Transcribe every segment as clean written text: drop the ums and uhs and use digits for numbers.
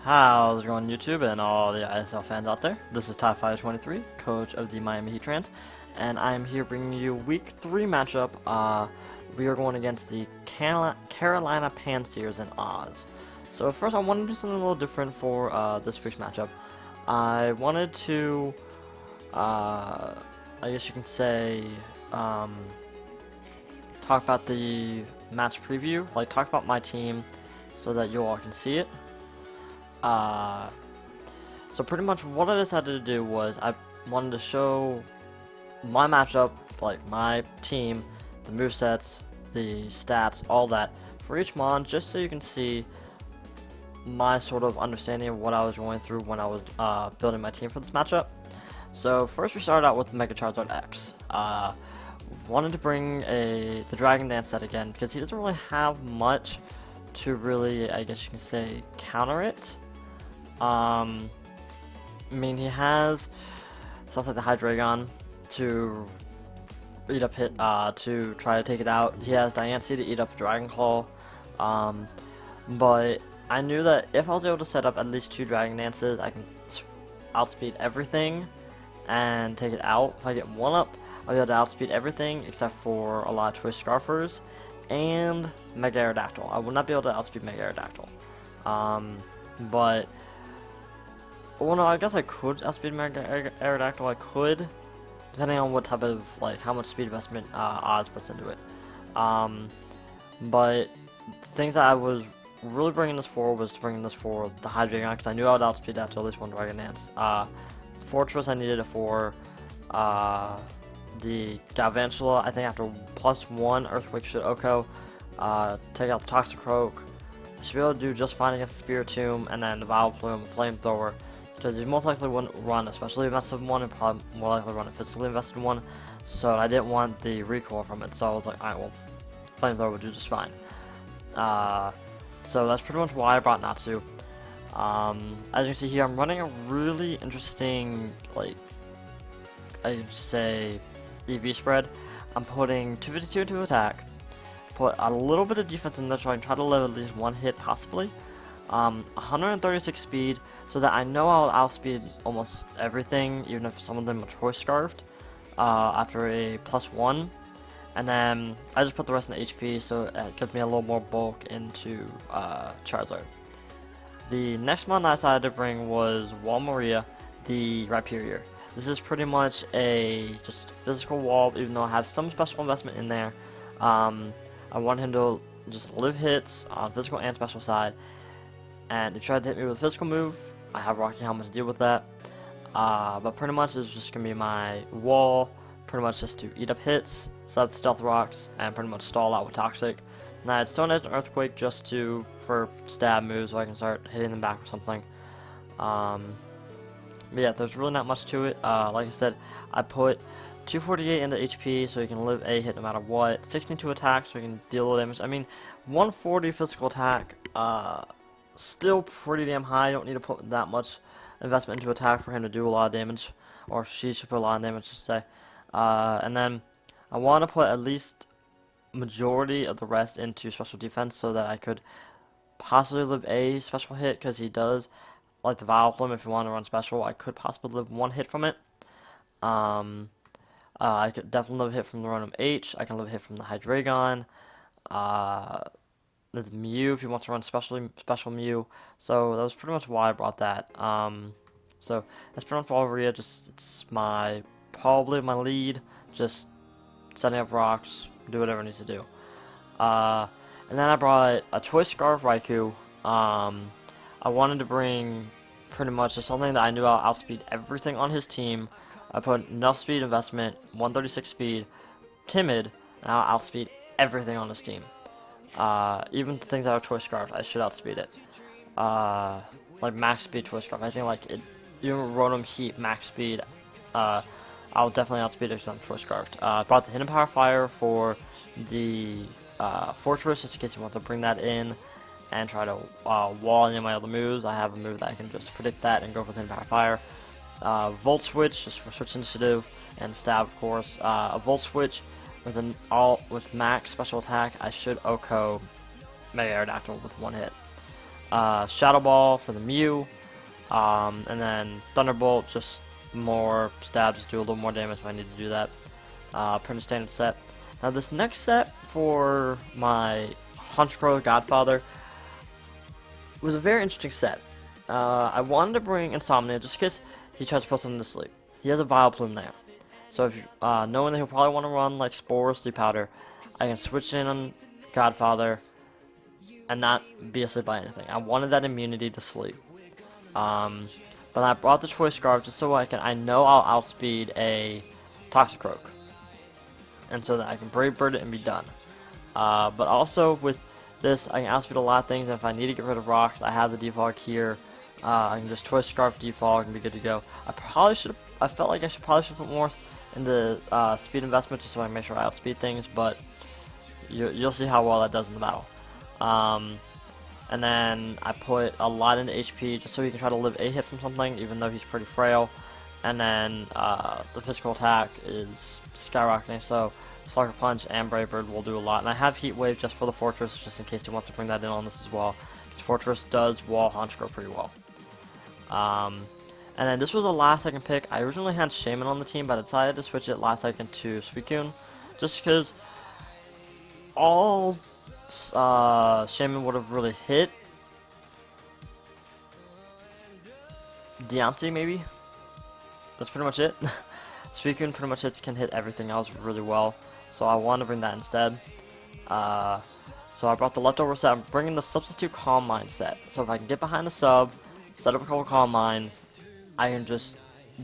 How's it going, YouTube and all the ISL fans out there? This is S1W3, coach of the Miami Heatrans, and I am here bringing you Week 3 matchup. We are going against the Carolina Pansears in Oz. So first, I wanted to do something a little different for this week's matchup. I wanted to, I guess you can say, talk about the match preview, like talk about my team so that you all can see it. So pretty much what I decided to do was I wanted to show my matchup, like my team, the movesets, the stats, all that for each mon, just so you can see my sort of understanding of what I was going through when I was building my team for this matchup. So first we started out with the Mega Charizard X. Wanted to bring the Dragon Dance set again because he doesn't really have much to really, I guess you can say, counter it. I mean, he has stuff like the Hydreigon to eat up to try to take it out. He has Diancie to eat up Dragon Claw. But I knew that if I was able to set up at least 2 Dragon Dances, I can outspeed everything and take it out. If I get 1 up, I'll be able to outspeed everything except for a lot of Twist Scarfers and Mega Aerodactyl. I will not be able to outspeed Mega Aerodactyl. But well, no, I guess I could outspeed Mega Aerodactyl. I could, depending on what type of, like, how much speed investment Oz puts into it. But things that I was really bringing this for was bringing this for the Hydreigon, because I knew I would outspeed that to at least 1 Dragon Dance. Fortress, I needed it for the Galvantula. I think after +1 Earthquake should Oko take out the Toxicroak. I should be able to do just fine against the Spiritomb, and then the Vileplume, Flamethrower, because you most likely wouldn't run a specially invested one, and probably more likely run a physically invested one. So I didn't want the recoil from it, so I was like, alright, well, Flamethrower would do just fine. So that's pretty much why I brought Natsu. As you can see here, I'm running a really interesting, like, I'd say, EV spread. I'm putting 252 into attack, put a little bit of defense in there so I can try to live at least 1 hit possibly. 136 speed, so that I know I'll outspeed almost everything, even if some of them are Choice Scarfed, after a +1. And then I just put the rest in the HP, so it gives me a little more bulk into Charizard. The next mon I decided to bring was Walmaria, the Rhyperior. This is pretty much a just physical wall, even though I have some special investment in there. I want him to just live hits on physical and special side. And if he tried to hit me with a physical move, I have Rocky Helmet to deal with that. But pretty much it's just going to be my wall, pretty much just to eat up hits, set up Stealth Rocks, and pretty much stall out with Toxic. And I had Stone Edge and Earthquake just for stab moves, so I can start hitting them back or something. But yeah, there's really not much to it. Like I said, I put 248 into HP, so you can live a hit no matter what. 16 to attack, so you can deal a little damage. I mean, 140 physical attack, still pretty damn high. I don't need to put that much investment into attack for him to do a lot of damage, or she should put a lot of damage, to say. And then I want to put at least majority of the rest into special defense, so that I could possibly live a special hit, because he does, like the Vileplume, if you want to run special, I could possibly live 1 hit from it. I could definitely live a hit from the Rotom H. I can live a hit from the Hydreigon. The Mew, if you want to run special Mew. So that was pretty much why I brought that. So that's pretty much Walmaria. It's probably my lead. Just setting up rocks, do whatever it needs to do. And then I brought a Choice Scarf Raikou. I wanted to bring pretty much just something that I knew I'll outspeed everything on his team. I put enough speed investment, 136 speed, timid, and I'll outspeed everything on his team. Even things that are Choice Scarf, I should outspeed it. Like max speed Choice Scarf, I think like it, even Rotom Heat max speed, I'll definitely outspeed it because I'm Choice Scarfed. Brought the Hidden Power Fire for the Fortress, just in case you want to bring that in and try to wall any of my other moves. I have a move that I can just predict that and go for the Hidden Power Fire. Volt Switch, just for Switch Initiative, and Stab, of course. A Volt Switch with max special attack, I should Oko Mega Aerodactyl with 1 hit. Shadow Ball for the Mew, and then Thunderbolt, just more stabs, do a little more damage if I need to do that. Pretty standard set. Now this next set for my Honchkrow Godfather was a very interesting set. I wanted to bring Insomnia just in case he tries to put something to sleep. He has a Vileplume there. So if knowing that he'll probably want to run like Spore or Sleep Powder, I can switch in on Godfather and not be asleep by anything. I wanted that immunity to sleep. But I brought the Choice Scarf just so I know I'll outspeed a Toxicroak. And so that I can Brave Bird it and be done. But also with this, I can outspeed a lot of things, and if I need to get rid of rocks, I have the defog here. I can just Choice Scarf defog and be good to go. I felt like I probably should put more into speed investment just so I can make sure I outspeed things, but you'll see how well that does in the battle. And then I put a lot into HP just so he can try to live a hit from something, even though he's pretty frail. And then the physical attack is skyrocketing, so Sucker Punch and Brave Bird will do a lot. And I have Heat Wave just for the Fortress, just in case he wants to bring that in on this as well. Because Fortress does wall Honchkrow pretty well. And then this was a last second pick. I originally had Shaman on the team, but I decided to switch it last second to Suicune, just because all Shaman would have really hit Deontay, maybe. That's pretty much it. Suicune pretty much can hit everything else really well, so I wanted to bring that instead. So I brought the leftover set. I'm bringing the Substitute Calm Mind set. So if I can get behind the sub, set up a couple Calm Minds, I can just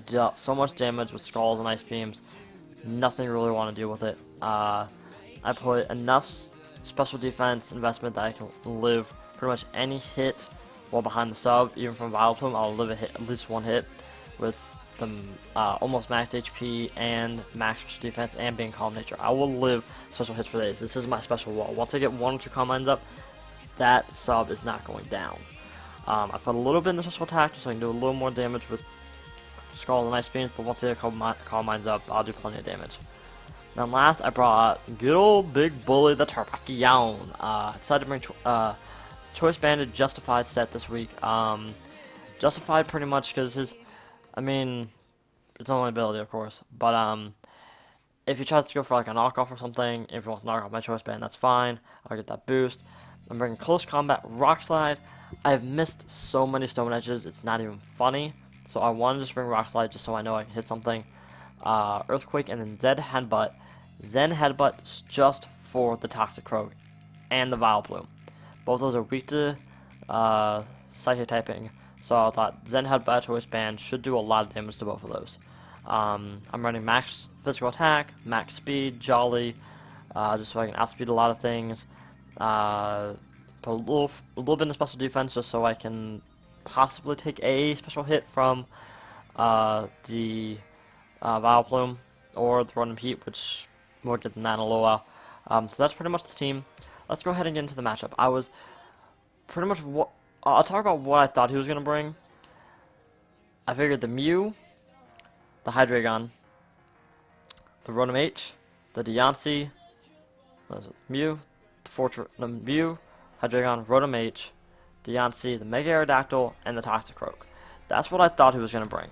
deal so much damage with Scalds and Ice Beams. Nothing really want to deal with it. I put enough special defense investment that I can live pretty much any hit while behind the sub. Even from Vileplume, I'll live a hit, at least one hit with them almost max HP and max defense and being Calm Nature. I will live special hits for days. This is my special wall. Once I get 1 or 2 Calm Minds up, that sub is not going down. I put a little bit in the special attack just so I can do a little more damage with Scald and Ice Beams, but once I get Calm Minds up, I'll do plenty of damage. Then last, I brought good old big bully, the Terrakion. Decided to bring Choice Banded Justified set this week. Justified pretty much because his, I mean, it's only ability, of course, but if he tries to go for like a knockoff or something, if he wants to knock off my Choice Band, that's fine. I'll get that boost. I'm bringing Close Combat, Rock Slide. I have missed so many Stone Edges, it's not even funny. So I wanted to just bring Rock Slide just so I know I can hit something. Earthquake, and then Zen Headbutt. Zen Headbutt is just for the Toxicroak and the Vileplume. Both those are weak to Psychic typing, so I thought Zen Headbutt Choice Band should do a lot of damage to both of those. I'm running max physical attack, max speed, Jolly, just so I can outspeed a lot of things. Put a little bit of special defense just so I can possibly take a special hit from the Vileplume or the Run and Heat, which we'll get to that in a little while. So that's pretty much the team. Let's go ahead and get into the matchup. I was pretty much I'll talk about what I thought he was going to bring. I figured the Mew, the Hydreigon, the Rotom H, the Deontay, Mew, the Mew, Hydreigon, Rotom H, Deontay, the Mega Aerodactyl, and the Toxicroak. That's what I thought he was going to bring.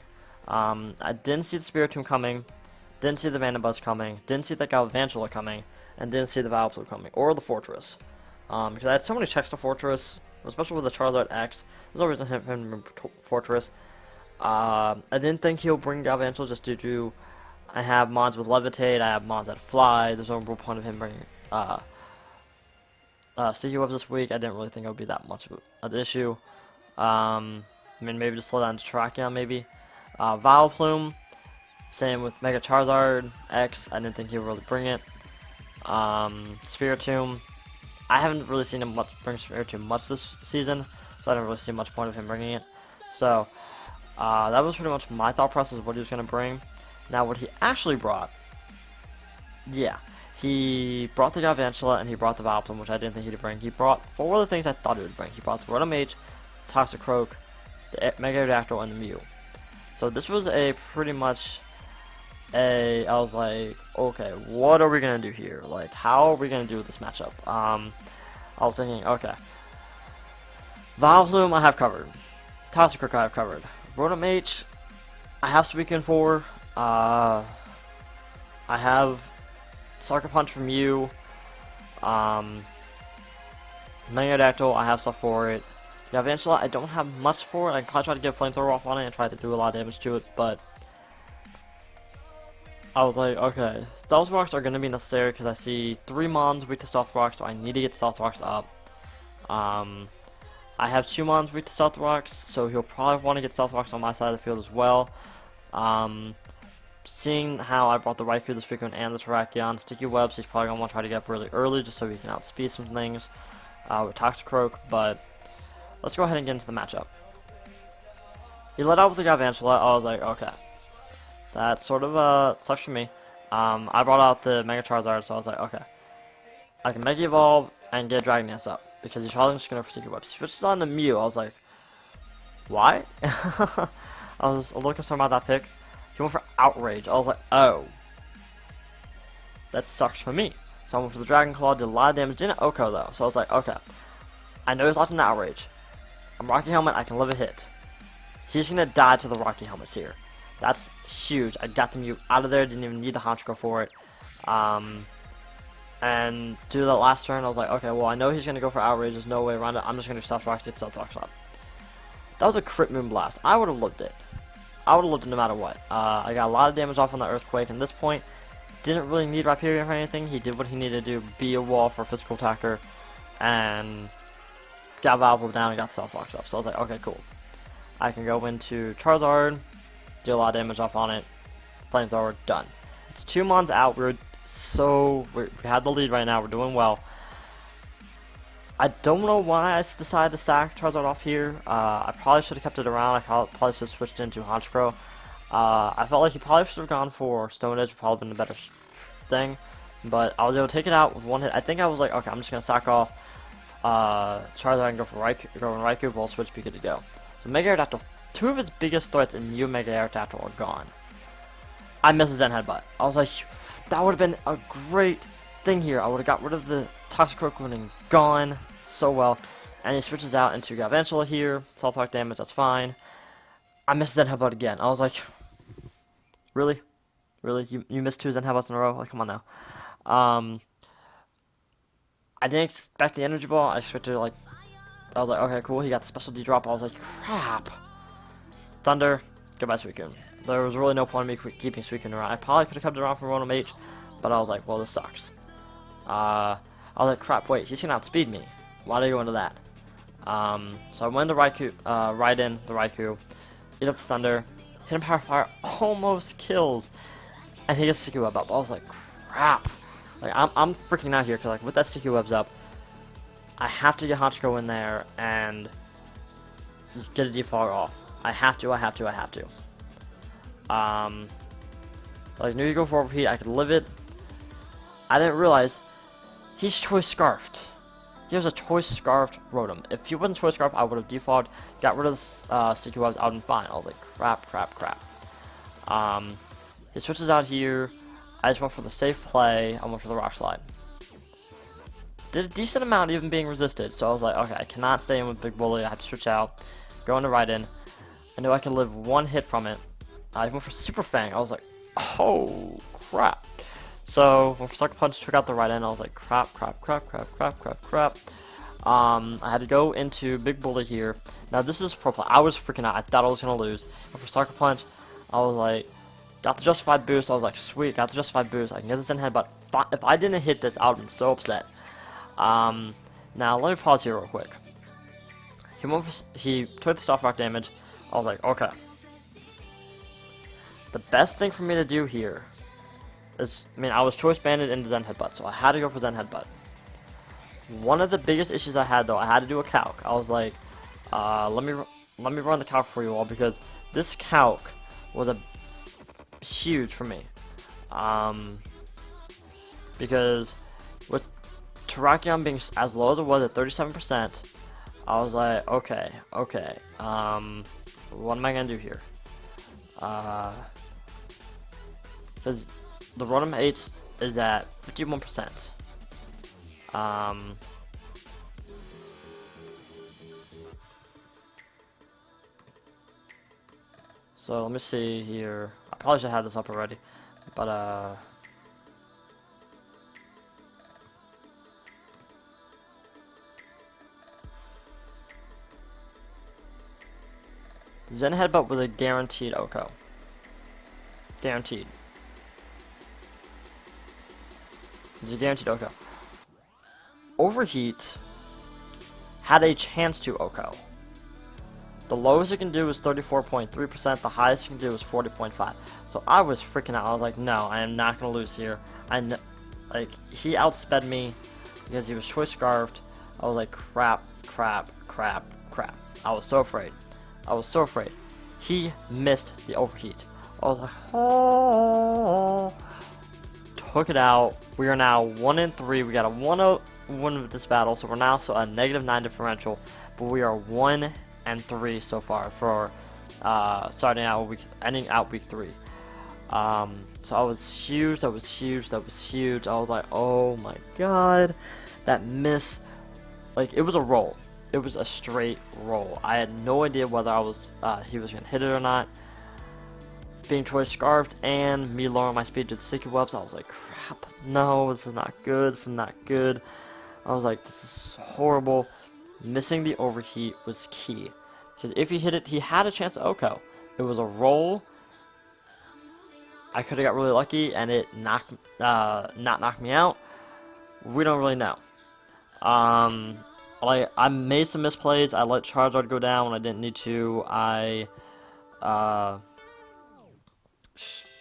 I didn't see the Spiritomb coming, didn't see the Mandibuzz coming, didn't see the Galvantula coming, and didn't see the Vileplume coming, or the Fortress. Because I had so many checks to Fortress, especially with the Charizard X. There's always a him in Fortress. I didn't think he'll bring Galvantula just due to I have Mons with Levitate, I have Mons that fly. There's no real point of him bringing Sticky Webs this week. I didn't really think it would be that much of an issue. I mean, maybe just slow down to Terrakion, maybe. Vileplume, same with Mega Charizard X. I didn't think he would really bring it. Spiritomb, I haven't really seen him bring Spiritomb much this season, so I didn't really see much point of him bringing it. So that was pretty much my thought process of what he was going to bring. Now, what he actually brought, yeah, he brought the Galvantula and he brought the Vileplume, which I didn't think he'd bring. He brought 4 other things I thought he would bring. He brought the Rotom H, Toxicroak, the Mega Aerodactyl, and the Mew. So this was a pretty much I was like, okay, what are we going to do here? Like, how are we going to do with this matchup? I was thinking, okay, Vileplume I have covered. Toxicroak I have covered. Rotom H, I have Suicune for. I have Sucker Punch from you. Megadactyl, I have stuff for it. Galvantula, I don't have much for it. I can probably try to get a Flamethrower off on it and try to do a lot of damage to it, but I was like, okay, Stealth Rocks are going to be necessary because I see 3 Mons weak to Stealth Rocks, so I need to get Stealth Rocks up. I have 2 Mons weak to Stealth Rocks, so he'll probably want to get Stealth Rocks on my side of the field as well. Seeing how I brought the Raikou, the Suicune, and the Terrakion Sticky Webs, he's probably going to want to try to get up really early just so he can outspeed some things with Toxicroak, but let's go ahead and get into the matchup. He let out with the Galvantula. I was like, okay. That sort of sucks for me. I brought out the Mega Charizard, so I was like, okay. I can Mega Evolve and get Dragon Dance up, because he's probably just going to Sticky Webs. He switches on to Mew. I was like, why? I was a little concerned about that pick. He went for Outrage. I was like, oh. That sucks for me. So I went for the Dragon Claw, did a lot of damage. Didn't Oko though, so I was like, okay. I know he's locked in Outrage. I'm Rocky Helmet, I can live a hit. He's going to die to the Rocky Helmets here. That's huge. I got the Mew out of there, didn't even need the Honchkrow for it. And to the last turn, I was like, okay, well, I know he's going to go for Outrage. There's no way around it. I'm just going to do Stealth Rocks, get Stealth Rocks up. That was a crit Moonblast. I would have lived it. I would have lived it no matter what. I got a lot of damage off on the Earthquake, and at this point, didn't really need Rhyperior for anything. He did what he needed to do, be a wall for a physical attacker, and got Vileplume down and got Stealth Rocks up. So I was like, okay, cool. I can go into Charizard, do a lot of damage off on it, Flamethrower, done. It's 2 Mons out. We had the lead right now. We're doing well. I don't know why I decided to sack Charizard off here. I probably should have kept it around. I probably should have switched into Honchkrow. I felt like he probably should have gone for Stone Edge, probably been a better thing. But I was able to take it out with 1 hit. I think I was like, okay, I'm just going to sack off Charizard and go for Raikou, Volt Switch, be good to go. So Mega Aerodactyl, 2 of its biggest threats in Mew Mega Aerodactyl are gone. I missed a Zen Headbutt. I was like, that would have been a great thing here. I would have got rid of the Toxicroak and gone so well. And he switches out into Galvantula here. Stealth Rock damage, that's fine. I missed Zen Headbutt again. I was like, really? Really? You missed 2 Zen Headbutts in a row? Like, come on now. I didn't expect the Energy Ball. I expected, like, I was like, okay, cool. He got the Special D drop. I was like, crap. Thunder, goodbye, Suicune. There was really no point in me keeping Suicune around. I probably could have kept it around for Rotom H, but I was like, well, this sucks. I was like, crap, wait, he's going to outspeed me. Why did I go into that? So I went to Raikou, right in the Raikou, eat up the Thunder, hit him Power Fire, almost kills, and he gets Sticky Web up. I was like, crap. Like, I'm freaking out here, because, like, with that Sticky Webs up, I have to get Honchkrow in there and get a defog off. I have to. Like, knew you go for Overheat, I could live it. I didn't realize he's Choice Scarfed. He has a Choice Scarfed Rotom. If he wasn't Choice Scarfed, I would have defogged, got rid of the Sticky Webs, I would have been fine. I was like, crap. He switches out here. I just went for the safe play. I went for the Rock Slide. Did a decent amount even being resisted, so I was like, okay, I cannot stay in with Big Bully. I have to switch out, go into right in. I knew I could live 1 hit from it. I went for Super Fang. I was like, oh, crap. So, when Sucker Punch took out the right end, I was like, crap. I had to go into Big Bully here. Now, this is Pro Play. I was freaking out. I thought I was going to lose. But for Sucker Punch, I was like, got the Justified Boost. I was like, sweet, got the Justified Boost. I can get this in head, but if I didn't hit this, I would have been so upset. Now, let me pause here real quick. He took the Stealth Rock damage. I was like, okay. The best thing for me to do here is, I was Choice Banded into Zen Headbutt, so I had to go for Zen Headbutt. One of the biggest issues I had, though, I had to do a calc. I was like, let me run the calc for you all, because this calc was huge for me. Because with Terrakion being as low as it was at 37%, I was like, okay, what am I gonna do here? Because the Rotom H is at 51%. So let me see here. I probably should have this up already, but Zen Headbutt with a guaranteed OHKO. Guaranteed. It's a guaranteed OHKO. Overheat had a chance to OHKO. The lowest you can do is 34.3%. The highest you can do is 40.5%. So I was freaking out. I was like, no, I am not going to lose here. Like, he outsped me because he was choice scarfed. I was like, crap, crap, crap, crap. I was so afraid. I was so afraid. He missed the overheat. I was like, oh. Took it out. We are now 1-3. We got a 1-0 win with this battle, so we're now a -9 differential. But we are 1-3 so far for ending out week 3. So I was huge. That was huge. That was huge. I was like, oh my god, that miss. Like, it was a roll. It was a straight roll. I had no idea whether he was gonna hit it or not. Being choice scarfed and me lowering my speed to the sticky webs, I was like, crap, no, this is not good. This is not good. I was like, this is horrible. Missing the overheat was key, because if he hit it, he had a chance to OHKO. It was a roll. I could have got really lucky and it not knocked me out. We don't really know. I made some misplays. I let Charizard go down when I didn't need to.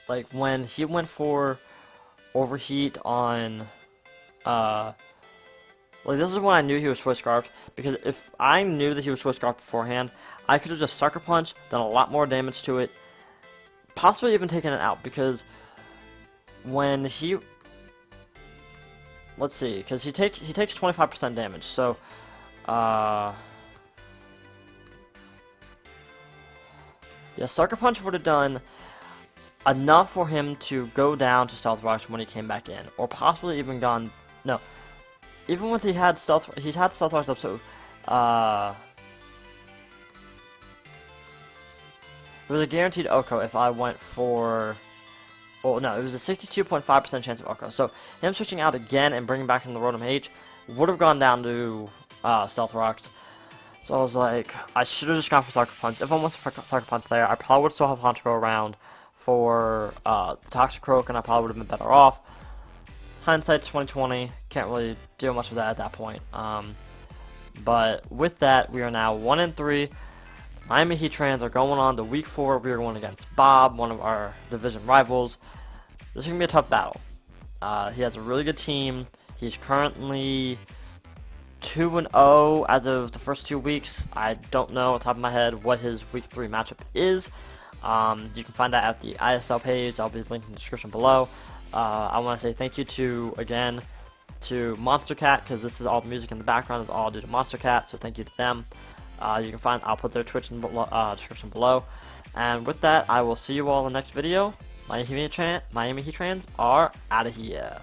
Like, when he went for overheat on, like, this is when I knew he was choice scarfed, because if I knew that he was choice scarfed beforehand, I could have just sucker punched, done a lot more damage to it, possibly even taken it out, because when he, let's see, because he takes 25% damage, so, yeah, sucker punch would have done enough for him to go down to Stealth Rocks when he came back in, or possibly even gone, no, even when he had Stealth Rocks up, so, it was a guaranteed OHKO if I went for, well, no, it was a 62.5% chance of OHKO, so him switching out again and bringing back in the Rotom H would have gone down to, Stealth Rocks. So I was like, I should have just gone for Sucker Punch. If I went for Sucker Punch there, I probably would still have Honchkrow around for Toxicroak, and I probably would have been better off. Hindsight's 2020. Can't really do much of that at that point. But with that, we are now 1-3. Miami Heatrans are going on to week 4. We are going against Bob, one of our division rivals. This is going to be a tough battle. He has a really good team. He's currently 2-0 as of the first 2 weeks. I don't know off the top of my head what his week 3 matchup is. You can find that at the ISL page. I'll be linked in the description below. I want to say thank you again to Monster Cat, because this is all the music in the background is all due to Monster Cat, so thank you to them. I'll put their Twitch in the description below. And with that, I will see you all in the next video. Miami Heatrans are out of here.